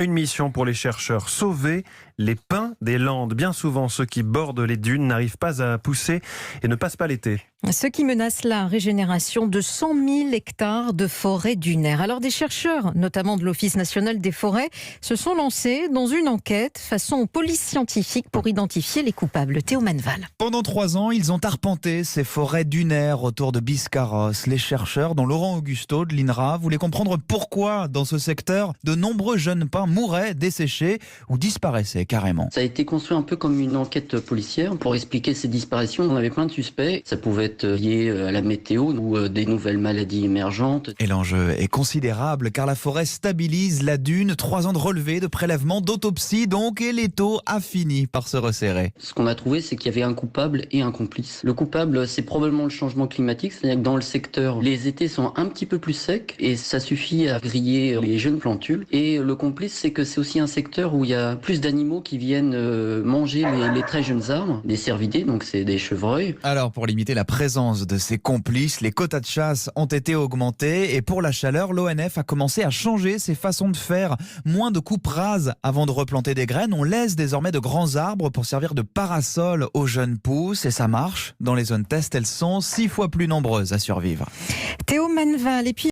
Une mission pour les chercheurs, sauver les pins des Landes. Bien souvent, ceux qui bordent les dunes n'arrivent pas à pousser et ne passent pas l'été. Ce qui menace la régénération de 100 000 hectares de forêts dunaires. Alors des chercheurs, notamment de l'Office national des forêts, se sont lancés dans une enquête façon police scientifique pour identifier les coupables. Théo Manval. Pendant 3 ans, ils ont arpenté ces forêts dunaires autour de Biscarrosse. Les chercheurs, dont Laurent Augusto de l'INRA, voulaient comprendre pourquoi, dans ce secteur, de nombreux jeunes pins mouraient, desséchés ou disparaissaient carrément. Ça a été construit un peu comme une enquête policière pour expliquer ces disparitions. On avait plein de suspects. Ça pouvait être lié à la météo ou des nouvelles maladies émergentes. Et l'enjeu est considérable car la forêt stabilise la dune. 3 ans de relevés, de prélèvements, d'autopsies donc, et l'étau a fini par se resserrer. Ce qu'on a trouvé, c'est qu'il y avait un coupable et un complice. Le coupable, c'est probablement le changement climatique, c'est-à-dire que dans le secteur, les étés sont un petit peu plus secs et ça suffit à griller les jeunes plantules. Et le complice, c'est que c'est aussi un secteur où il y a plus d'animaux qui viennent manger les très jeunes arbres, des cervidés, donc c'est des chevreuils. Alors pour limiter la présence de ces complices, les quotas de chasse ont été augmentés et pour la chaleur, l'ONF a commencé à changer ses façons de faire. Moins de coupes rases avant de replanter des graines, on laisse désormais de grands arbres pour servir de parasol aux jeunes pousses et ça marche. Dans les zones test, elles sont 6 fois plus nombreuses à survivre. Théo Manval et puis